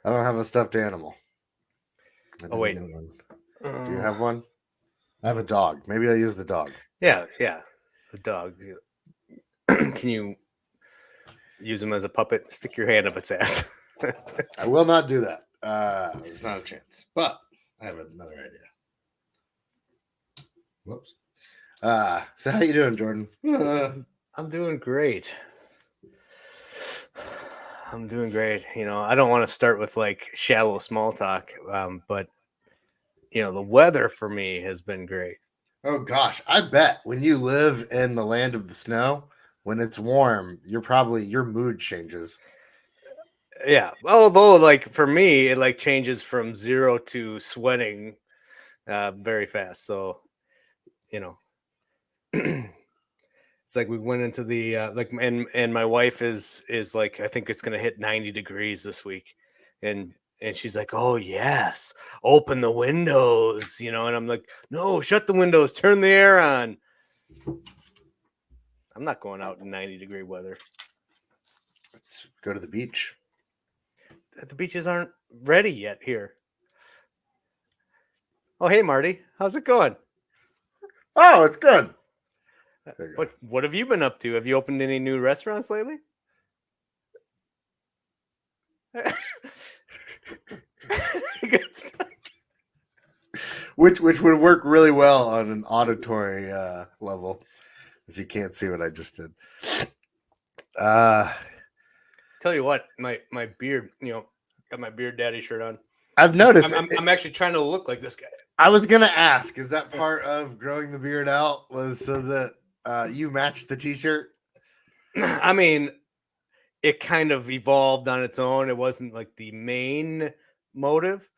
I don't have a stuffed animal. I Oh didn't wait. get one. Do you Uh, have one? I have a dog. Maybe I'll use the dog. yeah. The dog. Can you use him as a puppet? Stick your hand up its ass. I will not do that. There's not a chance. But I have another idea. Whoops. So how you doing, Jordan? I'm doing great. I'm doing great. I don't want to start with like shallow small talk, but the weather for me has been great. Oh gosh, I bet when you live in the land of the snow, when it's warm, your mood changes. Yeah. Although, like for me, it like changes from 0 to sweating very fast. So you know, it's like we went into the like, and my wife is like, I think it's gonna hit 90 degrees this week, and she's like, oh yes, open the windows, and I'm like, no, shut the windows, turn the air on. I'm not going out in 90-degree weather. Let's go to the beach. The beaches aren't ready yet here. Oh, hey Marty, how's it going? Oh, it's good. There you go. What have you been up to? Have you opened any new restaurants lately? Good stuff. Which would work really well on an auditory level. If you can't see what I just did. Tell you what, my beard, got my beard daddy shirt on. I've noticed. I'm actually trying to look like this guy. I was gonna ask, is that part of growing the beard out was so that you matched the T-shirt? I mean, it kind of evolved on its own. It wasn't like the main motive.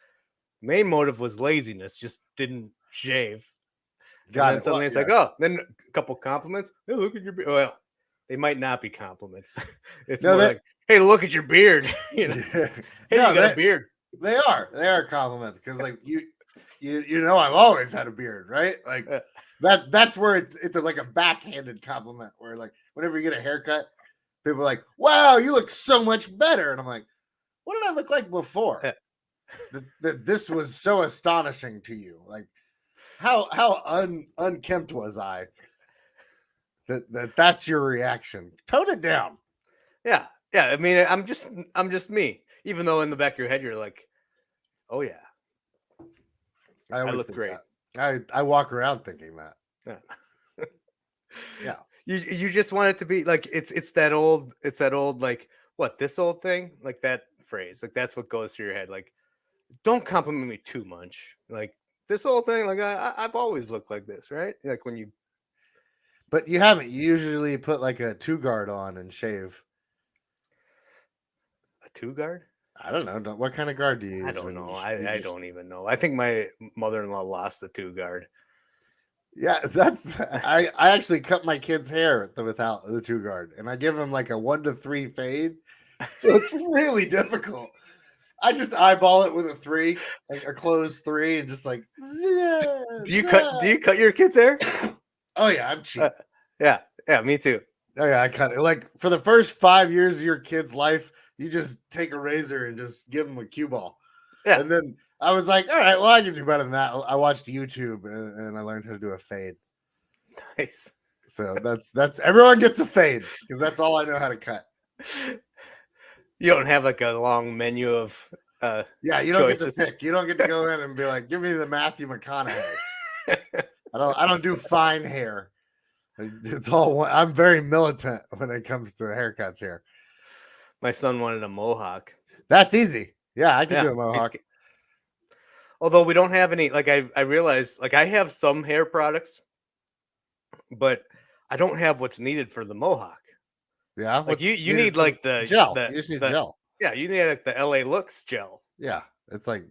Main motive was laziness. Just didn't shave. And Got then it. Well, suddenly it's yeah. like, oh, then a couple compliments. Hey, look at your beard. Well, they might not be compliments. It's No, more like, hey, look at your beard. Hey, no, you got a beard. they are compliments because like you know I've always had a beard, right? Like Uh, that's where it's like a backhanded compliment where like whenever you get a haircut, people are like, wow, you look so much better, and I'm like, what did I look like before? uh, That this was so astonishing to you, like how unkempt was I? That's your reaction. Tone it down. yeah, yeah. I mean, I'm just me. Even though in the back of your head you're like, oh yeah, I I always look think great. that. I walk around thinking that. Yeah. Yeah. You just want it to be like, it's that old like, what, this old thing, like that phrase, like that's what goes through your head, like, don't compliment me too much, like this whole thing, like I've always looked like this, right? Like when you But you haven't. You usually put like a 2 guard on and shave. a two guard. I don't know. What kind of guard do you I use don't when know. you I just? don't even know. I think my mother-in-law lost the two guard. Yeah, that's. I actually cut my kid's hair without the 2 guard, and I give him like a 1 to 3 fade, so it's really difficult. I just eyeball it with a 3, like a closed 3, and just like. Do you cut your kids hair? Oh yeah, I'm Uh, cheap. yeah, me too. Oh yeah, I cut it. Like for the first 5 years of your kid's life, you just take a razor and just give them a cue ball. Yeah. And then I was like, all right, well, I can do better than that. I watched YouTube and I learned how to do a fade. Nice. So that's everyone gets a fade because that's all I know how to cut. You don't have like a long menu of Yeah, you don't get to choices. pick. You don't get to go in and be like, give me the Matthew McConaughey. I don't do fine hair. It's all one. I'm very militant when it comes to haircuts here. My son wanted a mohawk. That's easy. Yeah, I can Yeah. do a mohawk. Although we don't have any, like, I realized, like, I have some hair products, but I don't have what's needed for the mohawk. Yeah, Like what's you needed need for like the gel? the You just need the gel. yeah, you need like the LA Looks gel, Yeah, it's like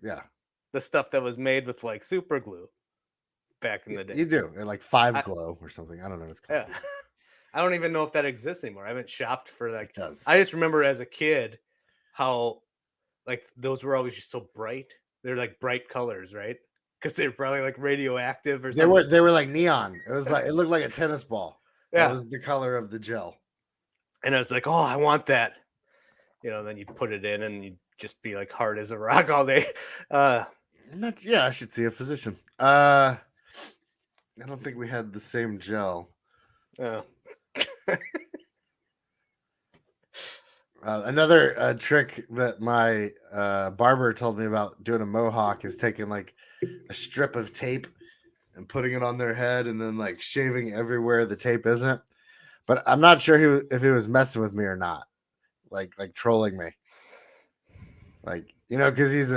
the stuff that was made with like super glue back in the you day. do and like Five I, Glow or something. I don't know what it's called. yeah. I don't even know if that exists anymore. I haven't shopped for It like, does. I just remember as a kid how like those were always just so bright. They're like bright colors, right? Because they're probably like radioactive or They something. were like neon. It was like it looked like a tennis ball. That Yeah. was the color of the gel. And I was like, oh, I want that. Then you'd put it in and you'd just be like hard as a rock all day. Yeah, I should see a physician. I don't think we had the same gel. Uh, Another trick that my barber told me about doing a mohawk is taking like a strip of tape and putting it on their head and then like shaving everywhere the tape isn't. But I'm not sure if he was messing with me or not, like trolling me. Like, you know, because he's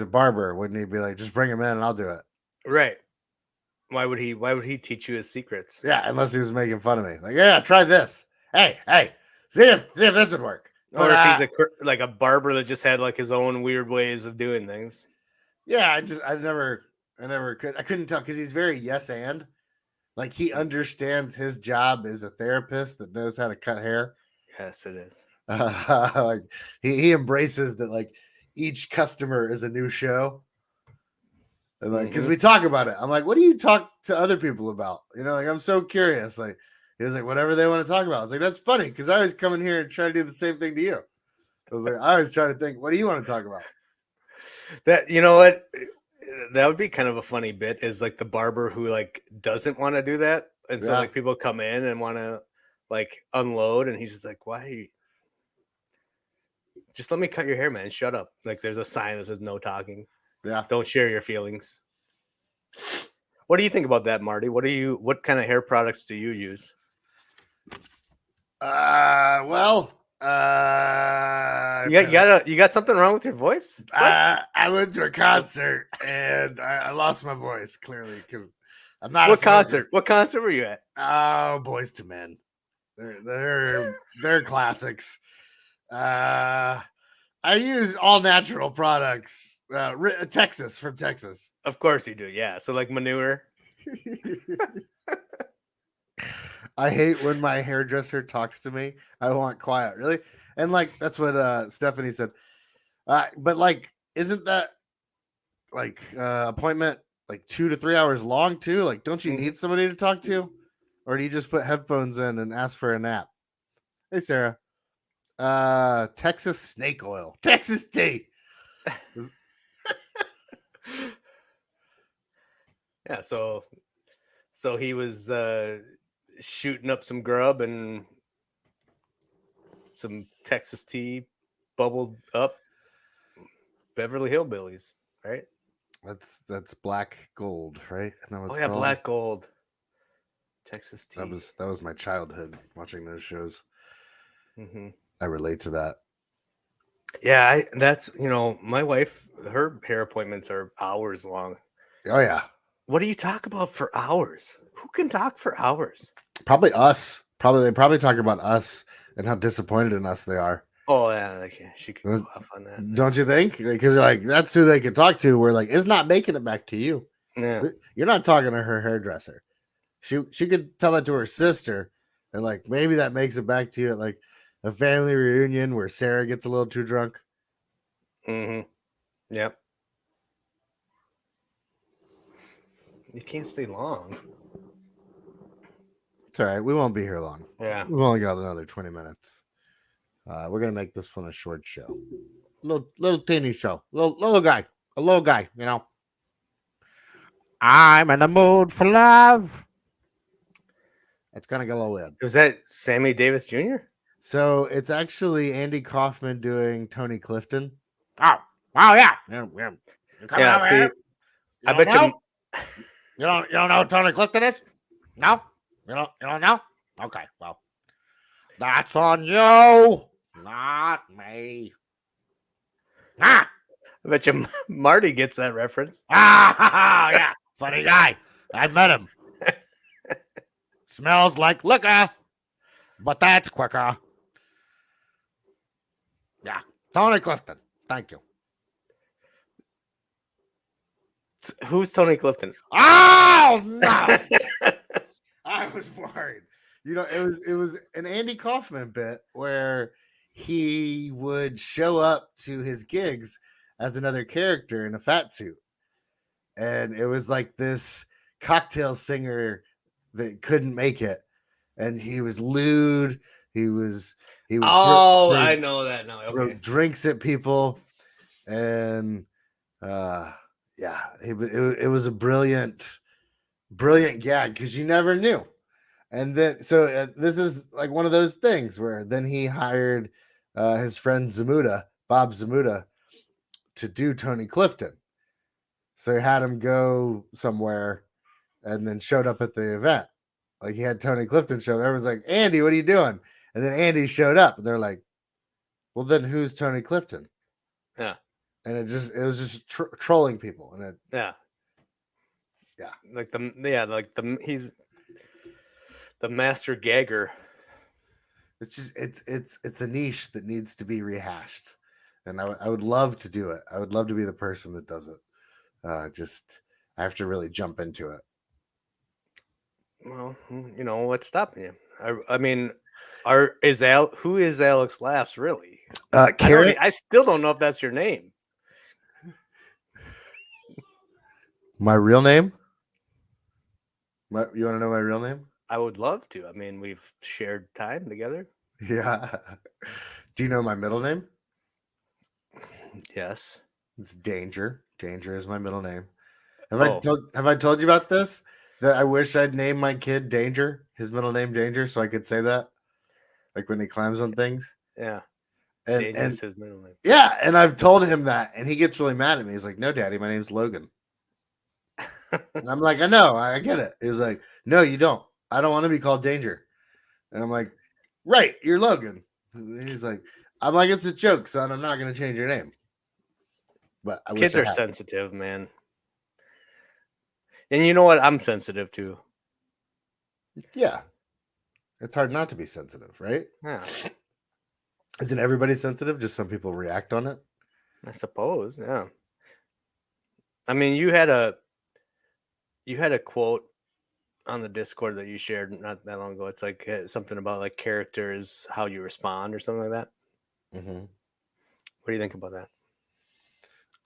a barber, wouldn't he be like, just bring him in and I'll do it? right. Why would he teach you his secrets? Yeah, unless he was making fun of me. Like, yeah, try this. Hey, see if this would work. Or if he's like a barber that just had like his own weird ways of doing things. Yeah, I couldn't tell because he's very yes and. Like he understands his job as a therapist that knows how to cut hair. Yes, it is. Like he embraces that like each customer is a new show. And like, because we talk about it. I'm like, what do you talk to other people about? You know, like I'm so curious. Like he was like, whatever they want to talk about. I was like, that's funny because I always come in here and try to do the same thing to you. I was like, I always try to think, what do you want to talk about? That, you know what? That would be kind of a funny bit, is like the barber who like doesn't want to do that. And so like people come in and want to like unload, and he's just like, why? Just let me cut your hair, man. Shut up. Like there's a sign that says no talking. Yeah. Don't share your feelings. What do you think about that, Marty? What kind of hair products do you use? Well, you got something wrong with your voice? I went to a concert and I lost my voice clearly because I'm not. What concert? What concert were you at? Oh, Boys to Men. They're classics. I use all natural products. Texas, from Texas. Of course you do. Yeah. So like manure. I hate when my hairdresser talks to me. I want quiet, really. And like that's what Stephanie said. But like, isn't that like appointment like 2 to 3 hours long too? Like, don't you need somebody to talk to? Or do you just put headphones in and ask for a nap? Hey Sarah. Texas snake oil. Texas tea. Yeah, so he was shooting up some grub and some Texas tea, bubbled up Beverly Hillbillies, right? That's black gold, right? Oh yeah, called? Black gold. Texas tea. That was my childhood watching those shows. Mm-hmm. I relate to that. Yeah, that's, you know, my wife, her hair appointments are hours long. Oh yeah. What do you talk about for hours? Who can talk for hours? Probably us. They probably talk about us and how disappointed in us they are. Oh yeah, like, she could go off on that. Don't you think? Because like that's who they could talk to. We're like, it's not making it back to you. Yeah, you're not talking to her hairdresser. She could tell that to her sister, and like maybe that makes it back to you at like a family reunion where Sarah gets a little too drunk. Mm-hmm. Yep. You can't stay long. It's all right. We won't be here long. Yeah. We've only got another 20 minutes. We're gonna make this one a short show. Little teeny show. Little guy. A little guy, you know. I'm in the mood for love. It's gonna go a little weird. Was that Sammy Davis Jr.? So it's actually Andy Kaufman doing Tony Clifton. Oh, yeah. Yeah, see, I bet you don't know who Tony Clifton is? No? You don't know? Okay, well. That's on you, not me. I bet you Marty gets that reference. Yeah. Funny guy. I've met him. Smells like liquor, but that's quicker. Yeah. Tony Clifton. Thank you. Who's Tony Clifton? Oh no! I was worried. You know, it was an Andy Kaufman bit where he would show up to his gigs as another character in a fat suit, and it was like this cocktail singer that couldn't make it, and he was lewd. He was. Oh, I know that now. Okay. Drinks at people. and yeah, it was a brilliant gag because you never knew. And then so this is like one of those things where then he hired his friend Bob Zamuda, to do Tony Clifton. So he had him go somewhere and then showed up at the event. Like he had Tony Clifton show. Everyone's like, Andy, what are you doing? And then Andy showed up and they're like, well, then who's Tony Clifton? Yeah. And it was just trolling people. And yeah. He's the master gagger. It's just, it's a niche that needs to be rehashed. And I would love to do it. I would love to be the person that does it. I have to really jump into it. Well, what's stopping you? I mean, who is Alex Laughs really? Karen, I still don't know if that's your name. My real name? You want to know my real name? I would love to. I mean, we've shared time together. Yeah. Do you know my middle name? Yes. It's Danger. Danger is my middle name. Have I told you about this? That I wish I'd name my kid Danger, his middle name Danger, so I could say that, like when he climbs on things. Yeah, Danger is his middle name. Yeah, and I've told him that, and he gets really mad at me. He's like, "No, Daddy, my name's Logan." And I'm like, "I know, I get it." He's like, "No, you don't. I don't want to be called Danger." And I'm like, "Right, you're Logan." And he's like, "I'm like, it's a joke, son. I'm not going to change your name." But kids are sensitive, man. And you know what? I'm sensitive too. Yeah. It's hard not to be sensitive, right? Yeah. Isn't everybody sensitive? Just some people react on it? I suppose, yeah. I mean, you had a quote on the Discord that you shared not that long ago. It's like something about like character is how you respond or something like that. Mm-hmm. What do you think about that?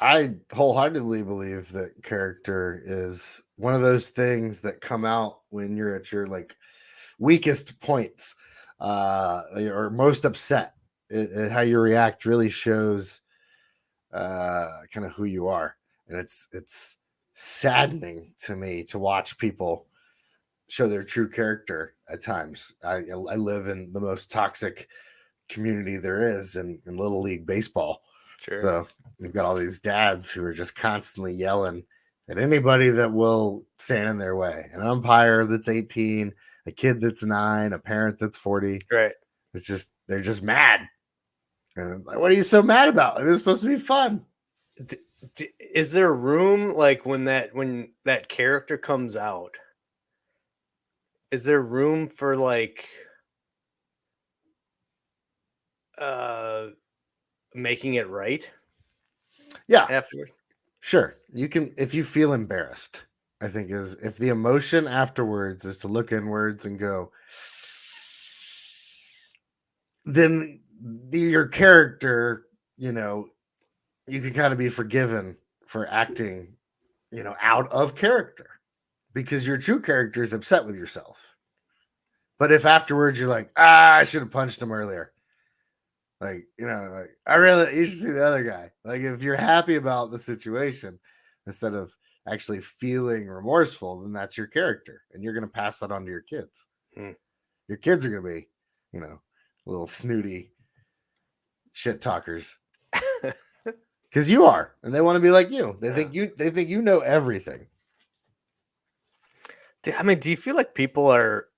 I wholeheartedly believe that character is one of those things that come out when you're at your like weakest points, or most upset. How you react really shows kind of who you are, and it's saddening to me to watch people show their true character at times. I live in the most toxic community there is in Little League baseball. Sure. So we've got all these dads who are just constantly yelling at anybody that will stand in their way. An umpire that's 18, a kid that's 9, a parent that's 40. Right. It's just, they're just mad. And like, what are you so mad about? It is supposed to be fun. Is there room, like when that character comes out, is there room for like making it right? Yeah. Afterwards? Sure. You can, if you feel embarrassed, I think is if the emotion afterwards is to look inwards and go, then your character, you can kind of be forgiven for acting, out of character because your true character is upset with yourself. But if afterwards you're like, I should have punched him earlier. Like, you should see the other guy. Like, if you're happy about the situation instead of actually feeling remorseful, then that's your character. And you're going to pass that on to your kids. Your kids are going to be, little snooty shit talkers. Because you are. And they want to be like you. They think you know everything. I mean, do you feel like people are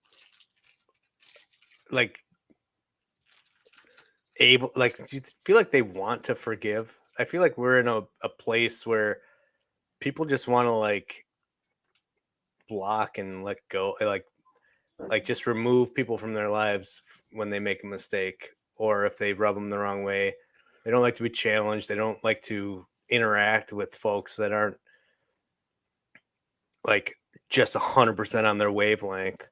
like able, like, do you feel like they want to forgive? I feel like we're in a place where people just want to like block and let go, like just remove people from their lives when they make a mistake or if they rub them the wrong way. They don't like to be challenged. They don't like to interact with folks that aren't like just 100% on their wavelength.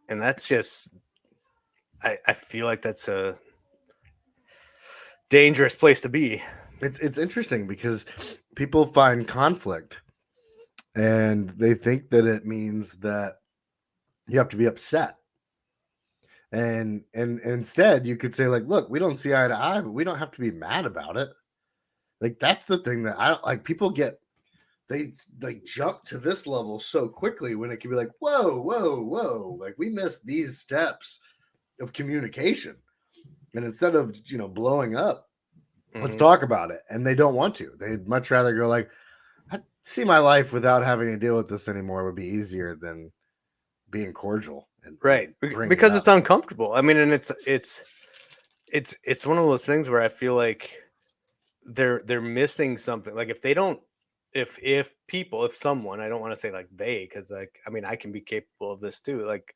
And that's just, I feel like that's a dangerous place to be. It's interesting because people find conflict and they think that it means that you have to be upset. And instead you could say like, look, we don't see eye to eye, but we don't have to be mad about it. Like that's the thing that I don't like. People get they like jump to this level so quickly when it can be like, whoa, whoa, whoa. Like we missed these steps of communication. And instead of blowing up, let's talk about it. And they don't want to. They'd much rather go like, I see my life without having to deal with this anymore would be easier than being cordial and Right, bringing it because it's up. uncomfortable. I mean, and it's one of those things where I feel like they're missing something. Like if they don't, if people, if someone, I don't want to say like they, because like I mean I can be capable of this too. Like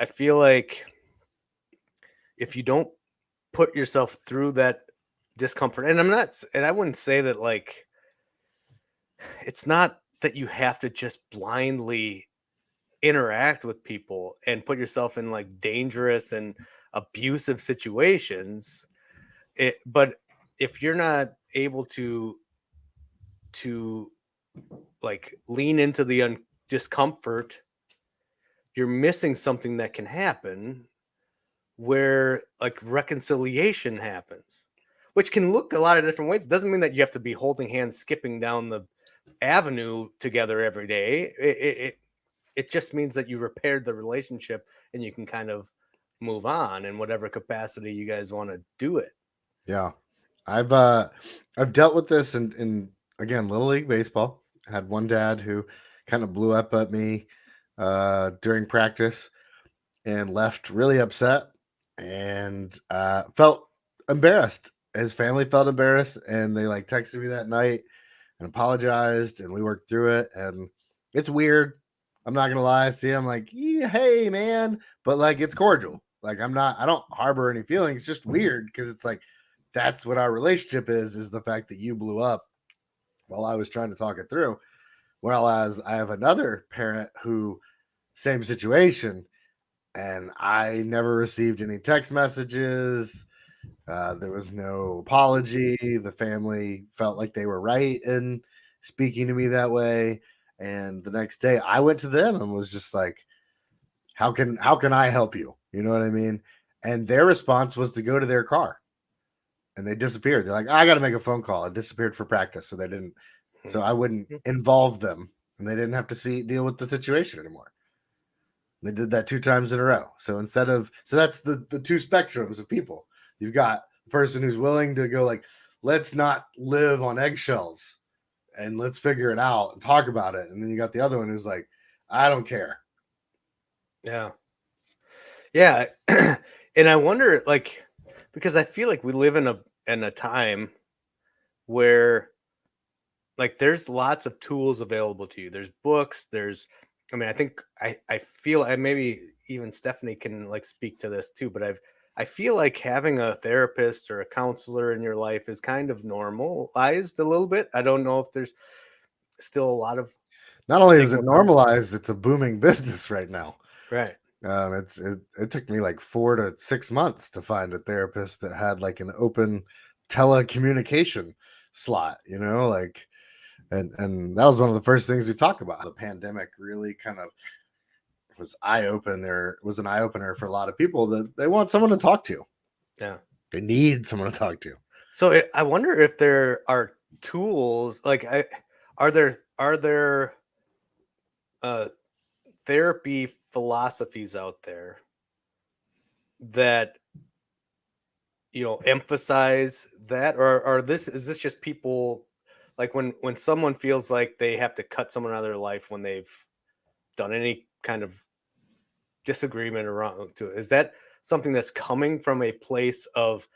I feel like if you don't put yourself through that discomfort, and I wouldn't say that like it's not that you have to just blindly interact with people and put yourself in like dangerous and abusive situations, but if you're not able to like lean into the discomfort, you're missing something that can happen where like reconciliation happens, which can look a lot of different ways. It doesn't mean that you have to be holding hands skipping down the avenue together every day. It just means that you repaired the relationship and you can kind of move on in whatever capacity you guys want to do it. Yeah. I've dealt with this in again Little League baseball. I had one dad who kind of blew up at me during practice and left really upset and felt embarrassed. His family felt embarrassed and they like texted me that night and apologized and we worked through it. And it's weird. I'm not gonna lie. See, I'm like, yeah, hey man, but like it's cordial. Like I don't harbor any feelings. It's just weird because it's like that's what our relationship is the fact that you blew up while I was trying to talk it through. Whereas I have another parent who same situation, and I never received any text messages. There was no apology. The family felt like they were right in speaking to me that way. And the next day, I went to them and was just like, how can I help you? You know what I mean?" And their response was to go to their car, and they disappeared. They're like, "I got to make a phone call." I disappeared for practice, so they didn't. So I wouldn't involve them, and they didn't have to deal with the situation anymore. They did that 2 times in a row. So that's the two spectrums of people. You've got the person who's willing to go like, let's not live on eggshells and let's figure it out and talk about it. And then you got the other one who's like, I don't care. Yeah. Yeah. And I wonder, like, because I feel like we live in a time where like there's lots of tools available to you. There's books, I mean, I think I feel, and maybe even Stephanie can like speak to this too, but I feel like having a therapist or a counselor in your life is kind of normalized a little bit. I don't know if there's still a lot of Not only is stigma. it normalized, it's a booming business right now. Right. It took me like 4 to 6 months to find a therapist that had like an open telecommunication slot, like, and that was one of the first things we talk about. The pandemic really kind of was an eye opener for a lot of people that they want someone to talk to. Yeah. They need someone to talk to. So I wonder if there are tools like are there therapy philosophies out there that emphasize that, or is this just people like when someone feels like they have to cut someone out of their life when they've done any kind of disagreement around to it? Is that something that's coming from a place of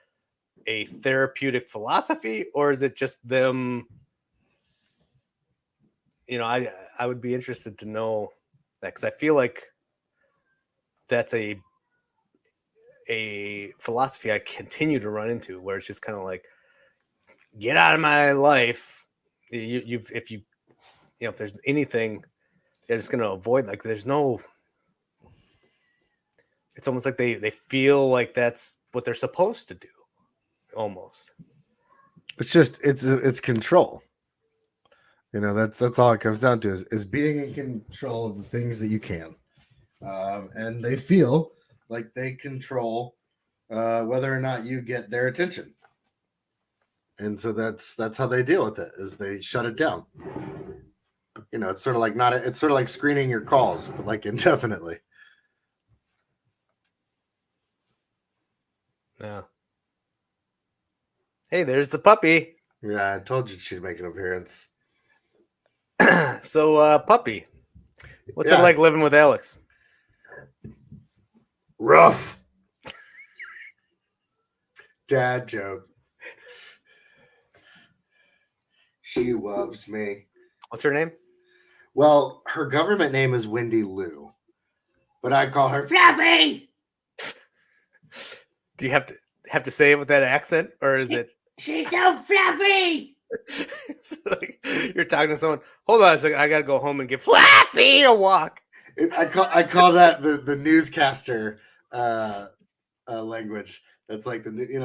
a therapeutic philosophy, or is it just them? I would be interested to know that, because I feel like that's a philosophy I continue to run into, where it's just kind of like, get out of my life. If there's anything they're just going to avoid, like there's no, it's almost like they feel like that's what they're supposed to do almost. It's just it's control. That's all it comes down to is being in control of the things that you can. And they feel like they control whether or not you get their attention. and so that's how they deal with it, is they shut it down. It's sort of like it's sort of like screening your calls, but like indefinitely. Yeah. Hey, there's the puppy. Yeah, I told you she'd make an appearance. So, puppy, what's it Yeah. like living with Alex? Rough. Dad joke. She loves me. What's her name? Well, her government name is Wendy Lou, but I call her Fluffy. Do you have to say it with that accent, or is it? She's so fluffy. It's like you're talking to someone. Hold on a second. I gotta go home and give Fluffy a walk. I call that the newscaster language. That's like today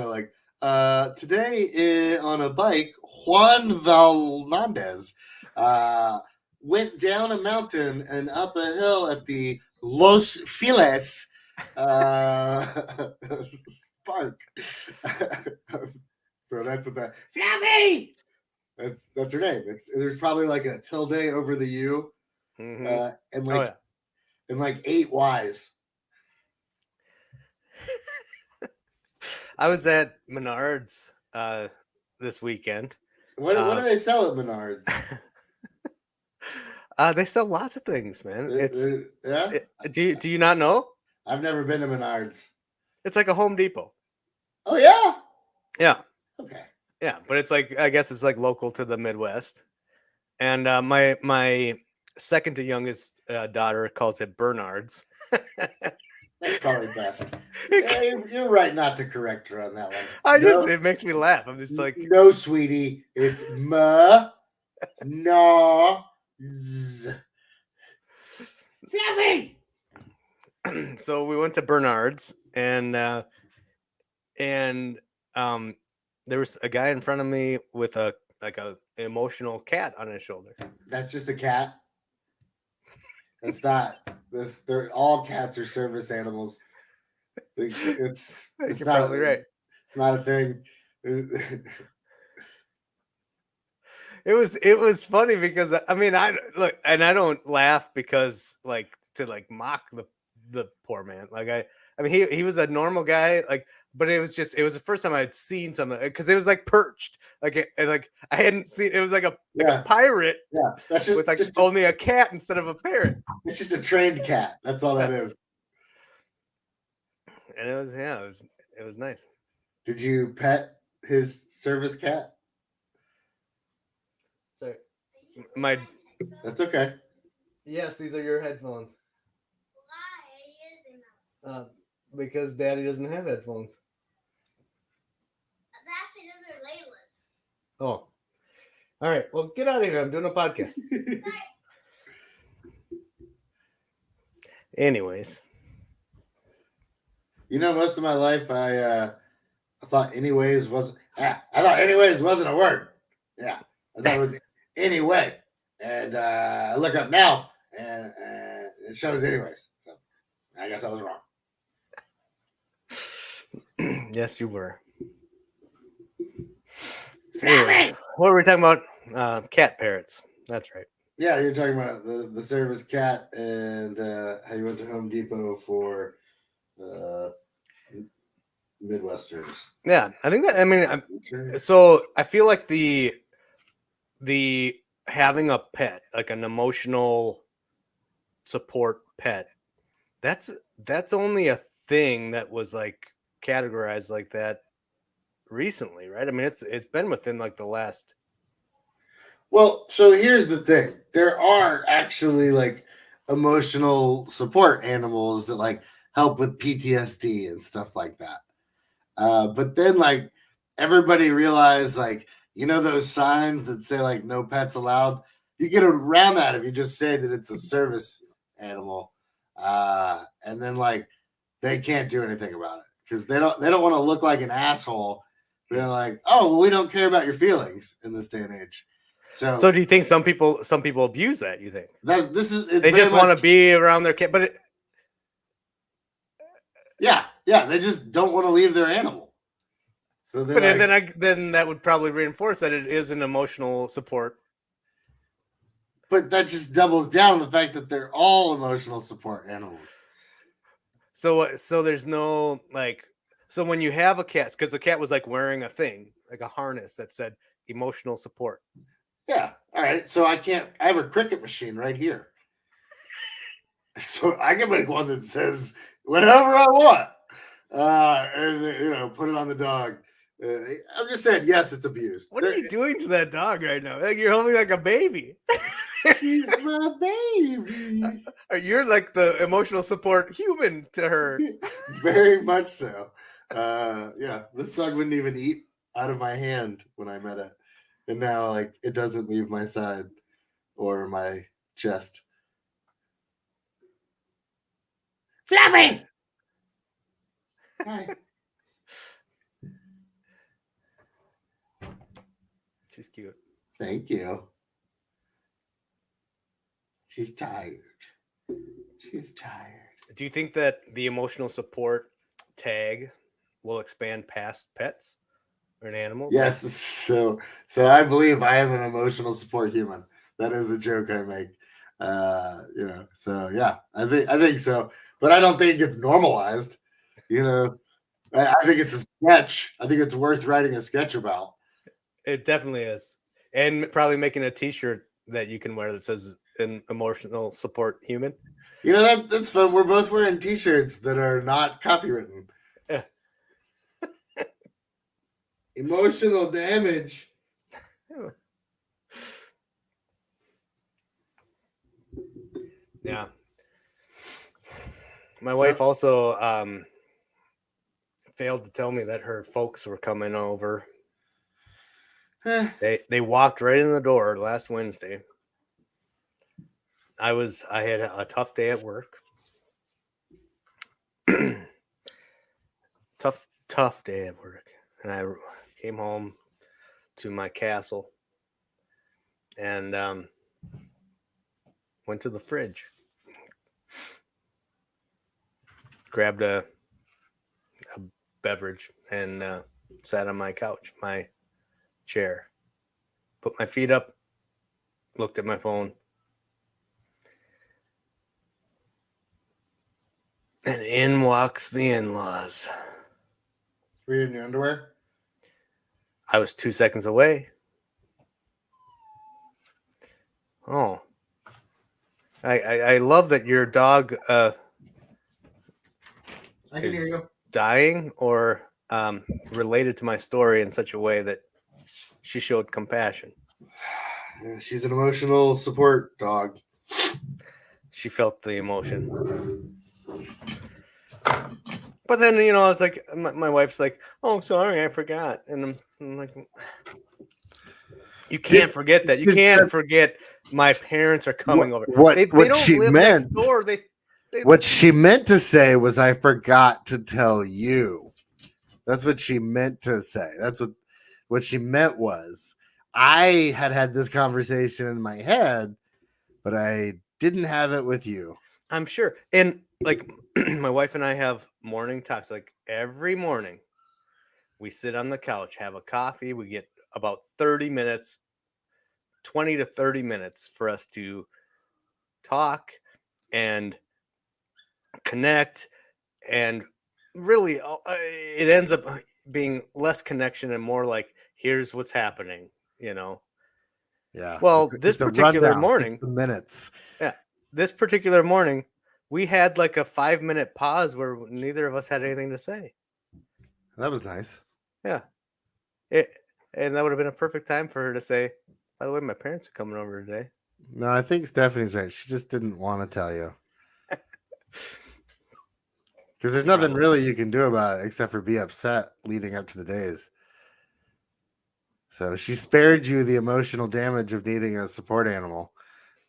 on a bike, Juan Valnandez went down a mountain and up a hill at the Los Feliz Park. So that's what that Fluffy. That's her name. There's probably like a tilde over the U, and like and like 8 Y's. I was at Menards this weekend. What do they sell at Menards? They sell lots of things, man. Yeah. Do you not know? I've never been to Menards. It's like a Home Depot. Oh yeah. Yeah. Okay. Yeah, but it's like, I guess it's like local to the Midwest. And my second to youngest daughter calls it Bernard's. That's probably best. Yeah, you're right not to correct her on that one. It makes me laugh. I'm just like, no, sweetie, it's ma, no, Fluffy. So we went to Bernard's, and there was a guy in front of me with a emotional cat on his shoulder. That's just a cat. That's not this. They're all cats are service animals. It's You're not probably right. It's not a thing. It was funny because I mean I don't laugh because like to like mock the poor man. Like I mean he was a normal guy, like, but it was the first time I had seen something, because it was like perched, like I hadn't seen it was like a pirate, that's with like just only a cat instead of a parrot. It's just a trained cat. That's all that is. And it was nice. Did you pet his service cat? Sorry, That's okay. Yes, these are your headphones. Why? Because Daddy doesn't have headphones. Actually, those are Layla's. Oh. All right. Well, get out of here. I'm doing a podcast. Anyways. Most of my life I thought anyways wasn't a word. Yeah. I thought it was anyway. And I look up now and it shows anyways. So I guess I was wrong. Yes, you were. Anyway, what were we talking about? Cat parrots. That's right. Yeah, you're talking about the service cat and how you went to Home Depot for Midwesterners. Yeah, I think that. I mean, so I feel like the having a pet, like an emotional support pet, that's only a thing that was like categorized like that recently, right? I mean, it's been within like the last. Well, so here's the thing. There are actually like emotional support animals that like help with PTSD and stuff like that. But then like everybody realized like, those signs that say like no pets allowed, you get around that if you just say that it's a service animal. And then like they can't do anything about it because they don't want to look like an asshole. They're like, oh, well, we don't care about your feelings in this day and age. So do you think some people abuse that? You think they just want to be around their kid, but yeah, they just don't want to leave their animal. So they're But like, then that would probably reinforce that it is an emotional support. but that just doubles down on the fact that they're all emotional support animals. So there's no like. So when you have a cat, because the cat was like wearing a thing, like a harness that said emotional support. Yeah. All right. So I have a cricket machine right here. So I can make one that says whatever I want. And put it on the dog. I'm just saying, yes, it's abused. What are you doing to that dog right now? Like you're holding like a baby. She's my baby. Or you're like the emotional support human to her. Very much so. Yeah, this dog wouldn't even eat out of my hand when I met it. And now, like, it doesn't leave my side or my chest. Fluffy! Hi. She's cute. Thank you. She's tired. She's tired. Do you think that the emotional support tag will expand past pets or animals? Yes. So I believe I am an emotional support human. That is a joke I make. So yeah, I think so. But I don't think it's normalized. I think it's a sketch. I think it's worth writing a sketch about. It definitely is. And probably making a t-shirt that you can wear that says an emotional support human. That's fun. We're both wearing t-shirts that are not copywritten. Yeah. Emotional damage. Yeah. My wife also failed to tell me that her folks were coming over. They walked right in the door last Wednesday. I had a tough day at work. tough day at work. And I came home to my castle and went to the fridge. Grabbed a beverage and sat on my couch, my chair, put my feet up, looked at my phone, and in walks the in-laws. Were you in your underwear? I was 2 seconds away. Oh, I love that your dog I can hear you. dying or related to my story in such a way that she showed compassion. Yeah, she's an emotional support dog. She felt the emotion. But then, it's like my wife's like, "Oh, sorry, I forgot." And I'm like, you can't forget that. You can't forget my parents are coming over. They don't she live meant, next door. what she meant to say was, I forgot to tell you. That's what she meant to say. That's what she meant was, I had this conversation in my head, but I didn't have it with you. I'm sure. And like my wife and I have morning talks. Like every morning we sit on the couch, have a coffee. We get about 30 minutes, 20 to 30 minutes for us to talk and connect. And really it ends up being less connection and more like, here's what's happening, Yeah. Well, this particular morning, minutes. Yeah. This particular morning, we had like a 5-minute pause where neither of us had anything to say. That was nice. Yeah. And that would have been a perfect time for her to say, by the way, my parents are coming over today. No, I think Stephanie's right. She just didn't want to tell you. Because there's nothing really you can do about it except for be upset leading up to the days. So she spared you the emotional damage of needing a support animal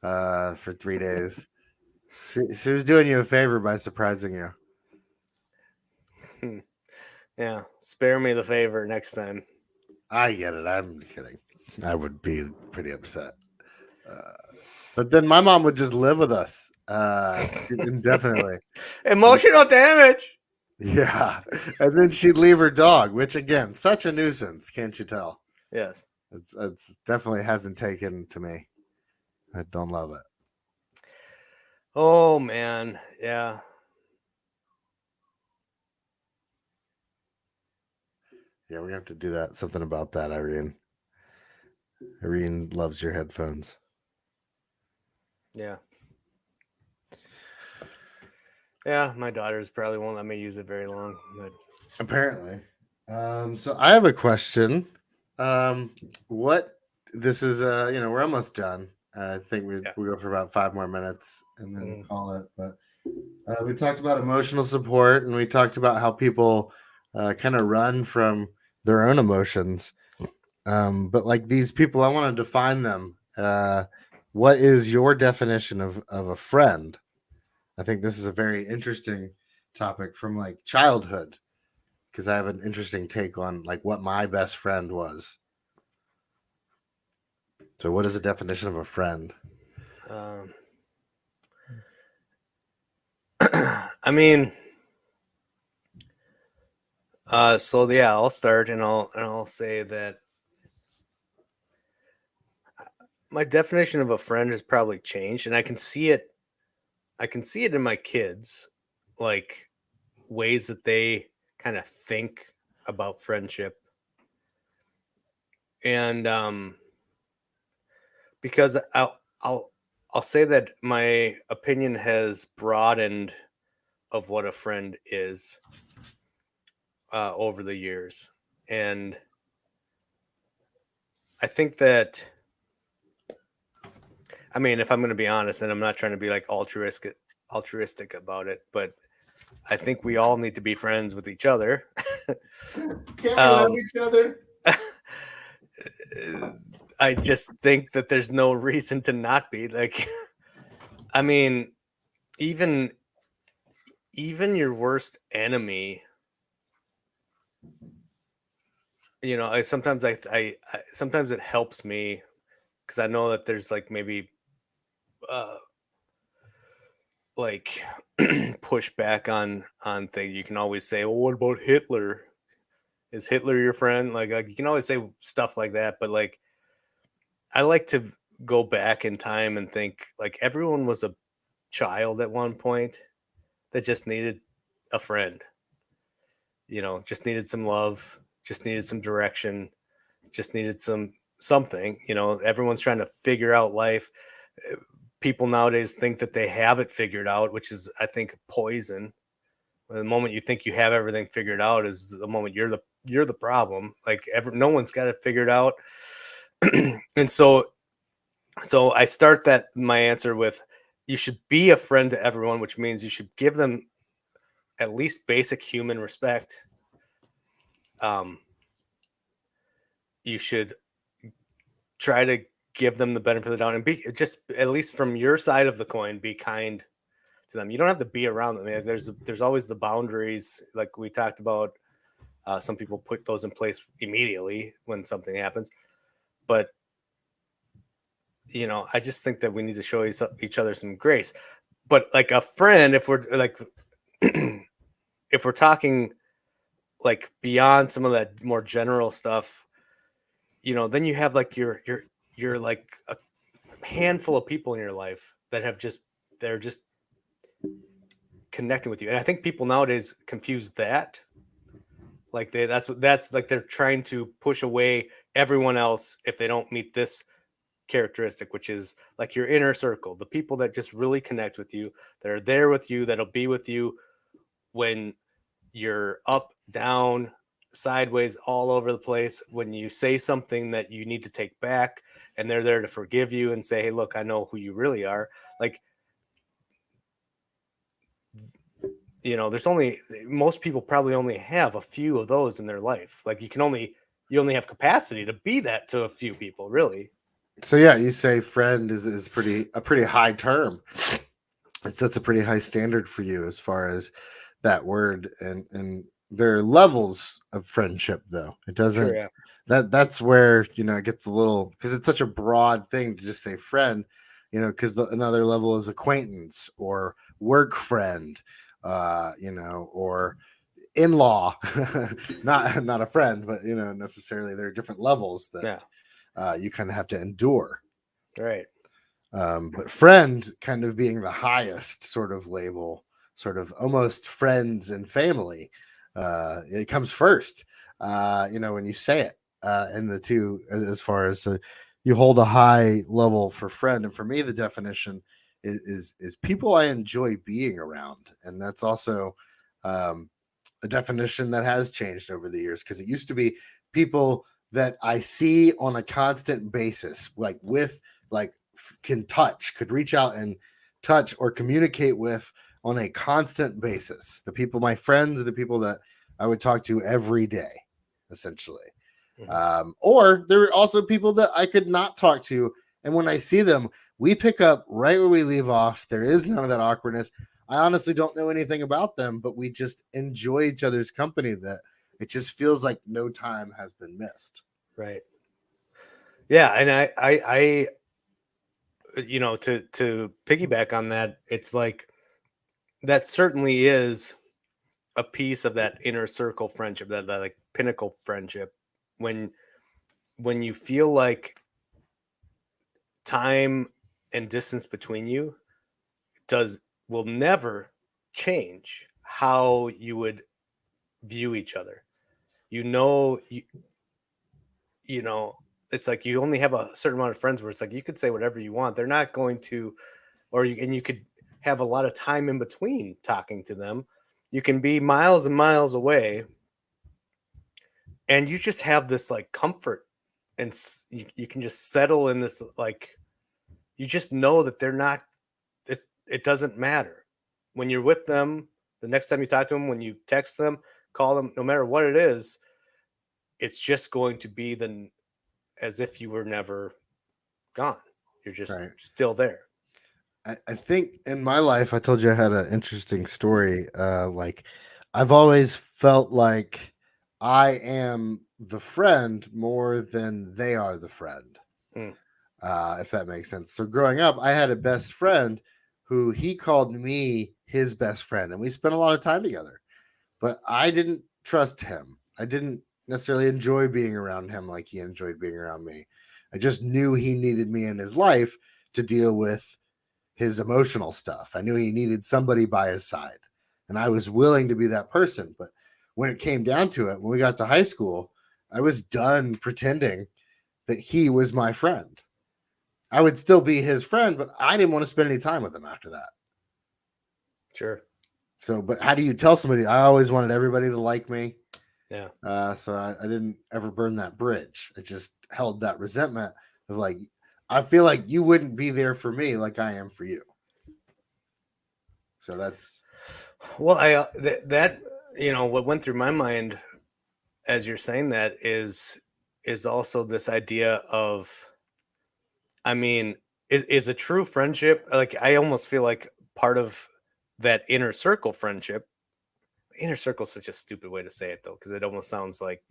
for 3 days. She was doing you a favor by surprising you. Yeah, spare me the favor next time. I get it. I'm kidding. I would be pretty upset. But then my mom would just live with us indefinitely. Emotional damage. Yeah. And then she'd leave her dog, which again, such a nuisance, can't you tell? Yes. It's definitely hasn't taken to me. I don't love it. Oh man, yeah. Yeah, we're gonna have to do that. Something about that, Irene. Irene loves your headphones. Yeah. Yeah, my daughters probably won't let me use it very long, but Apparently. So I have a question. What this is we're almost done. I think we go for about 5 more minutes and then call it. But we talked about emotional support and we talked about how people kind of run from their own emotions. But like these people, I want to define them. What is your definition of a friend? I think this is a very interesting topic from like childhood because I have an interesting take on like what my best friend was. So, what is the definition of a friend? I mean, so yeah, I'll start and I'll say that my definition of a friend has probably changed, and I can see it. I can see it in my kids, like ways that they kind of think about friendship, and because I'll say that my opinion has broadened of what a friend is over the years, and I think that, I mean, if I'm going to be honest, and I'm not trying to be like altruistic about it, but I think we all need to be friends with each other. Can't we love each other? I just think that there's no reason to not be like. I mean, even your worst enemy. You know, I sometimes sometimes it helps me because I know that there's like maybe like push back on things. You can always say, well, what about Hitler? Is Hitler your friend? Like you can always say stuff like that, but like I like to go back in time and think like everyone was a child at one point that just needed a friend. You know, just needed some love, just needed some direction, just needed something. You know, everyone's trying to figure out life. People nowadays think that they have it figured out, which is, I think, poison. The moment you think you have everything figured out is the moment you're the problem. Like no one's got it figured out. And so I start that my answer with, you should be a friend to everyone, which means you should give them at least basic human respect. You should try to give them the benefit of the doubt and be just, at least from your side of the coin, be kind to them. You don't have to be around them. There's always the boundaries, like we talked about. Some people put those in place immediately when something happens, but you know, I just think that we need to show each other some grace. But like a friend, if we're like, if we're talking like beyond some of that more general stuff, you know, then you have like your like a handful of people in your life that they're just connecting with you. And I think people nowadays confuse that. Like that's like they're trying to push away everyone else if they don't meet this characteristic, which is like your inner circle, the people that just really connect with you, that are there with you, that'll be with you when you're up, down, sideways, all over the place, when you say something that you need to take back and they're there to forgive you and say, hey, look, I know who you really are. Like, you know, most people probably only have a few of those in their life. Like you only have capacity to be that to a few people, really. So yeah, you say friend is a pretty high term. It sets a pretty high standard for you as far as that word, and there are levels of friendship though. It doesn't Sure, yeah. that's where, you know, it gets a little, because it's such a broad thing to just say friend, you know, because another level is acquaintance or work friend, you know, or in-law, not a friend, but necessarily there are different levels that you kind of have to endure. Right. But friend kind of being the highest sort of label, sort of almost friends and family. It comes first, when you say it, and the two, as far as you hold a high level for friend. And for me, the definition is people I enjoy being around. And that's also a definition that has changed over the years, because it used to be people that I see on a constant basis, like could reach out and touch or communicate with on a constant basis. The people, my friends, are the people that I would talk to every day, essentially. Or there are also people that I could not talk to, and when I see them, we pick up right where we leave off. There is none of that awkwardness. I honestly don't know anything about them, but we just enjoy each other's company, that it just feels like no time has been missed. Right. Yeah, and I to piggyback on that, it's like that certainly is a piece of that inner circle friendship, that like pinnacle friendship, when you feel like time and distance between you will never change how you would view each other. It's like you only have a certain amount of friends where it's like you could say whatever you want. They're not going to, and you could have a lot of time in between talking to them. You can be miles and miles away, and you just have this like comfort, and you can just settle in this, like, you just know that they're not, it doesn't matter when you're with them. The next time you talk to them, when you text them, call them, no matter what it is, it's just going to be as if you were never gone. You're just still there. I think in my life, I told you I had an interesting story. Like, I've always felt like I am the friend more than they are the friend. If that makes sense. So growing up, I had a best friend who he called me his best friend, and we spent a lot of time together. But I didn't trust him. I didn't necessarily enjoy being around him like he enjoyed being around me. I just knew he needed me in his life to deal with his emotional stuff. I knew he needed somebody by his side, and I was willing to be that person. But when it came down to it, when we got to high school, I was done pretending that he was my friend. I would still be his friend, but I didn't want to spend any time with him after that. Sure. So, but how do you tell somebody? I always wanted everybody to like me. Yeah. So I didn't ever burn that bridge. I just held that resentment of like, I feel like you wouldn't be there for me like I am for you. So that's. Well, that what went through my mind as you're saying that is also this idea of, I mean, is a true friendship, like, I almost feel like part of that inner circle friendship. Inner circle is such a stupid way to say it, though, because it almost sounds like,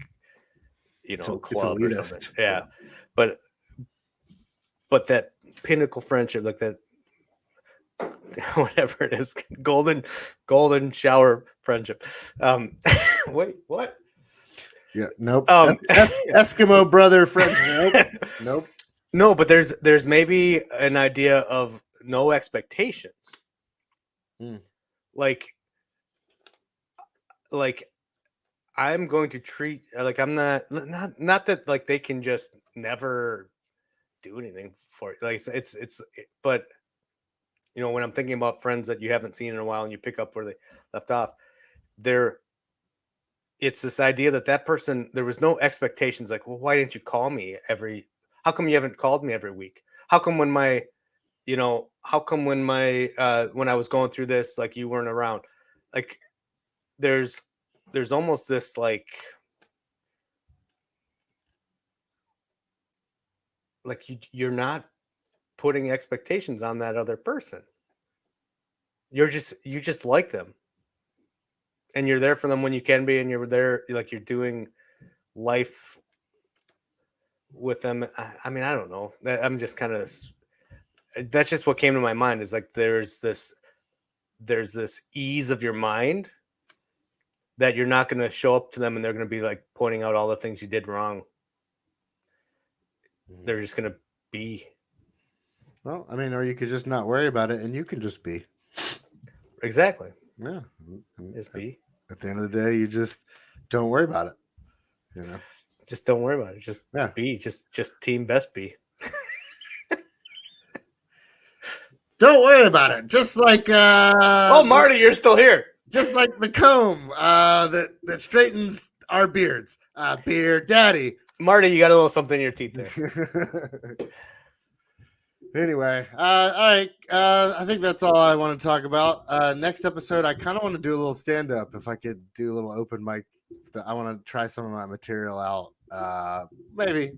a club or something. Yeah. But that pinnacle friendship, like that, whatever it is, golden shower friendship. Wait, what? Yeah, nope. Eskimo brother friendship. Nope. No, but there's maybe an idea of no expectations. Like I'm going to treat, like, I'm not that, like, they can just never do anything for it. Like, but when I'm thinking about friends that you haven't seen in a while and you pick up where they left off, it's this idea that person, there was no expectations. Like, well, why didn't you call me how come you haven't called me every week? How come when when I was going through this, like, you weren't around? Like, there's almost this, like you're not putting expectations on that other person. You just like them, and you're there for them when you can be, and you're there, like, you're doing life with them. I mean, I don't know. I'm just kind of, that's just what came to my mind, is like there's this ease of your mind that you're not going to show up to them and they're going to be like pointing out all the things you did wrong. They're just going to be. Well, I mean, or you could just not worry about it and you can just be. Exactly. Yeah. Just be. At the end of the day, you just don't worry about it. You know. Just don't worry about it. Just Yeah. be. Just team best be. Don't worry about it. Just like Oh, Marty, you're still here. just like the comb that straightens our beards. Beard daddy. Marty, you got a little something in your teeth there. Anyway, all right. I think that's all I want to talk about. Next episode, I kind of want to do a little stand up. If I could do a little open mic stuff, I want to try some of my material out. Maybe.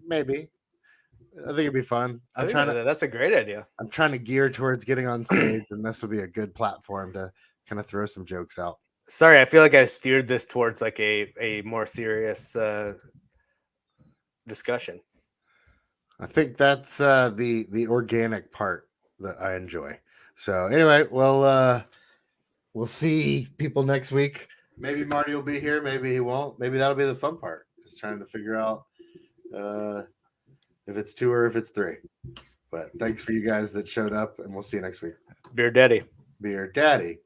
I think it'd be fun. That's a great idea. I'm trying to gear towards getting on stage, and this will be a good platform to kind of throw some jokes out. Sorry, I feel like I steered this towards like a more serious discussion. I think that's the organic part that I enjoy. So anyway, well, we'll see people next week. Maybe Marty will be here. Maybe he won't. Maybe that'll be the fun part. Is trying to figure out if it's 2 or if it's 3. But thanks for you guys that showed up, and we'll see you next week. Beer Daddy. Beer Daddy.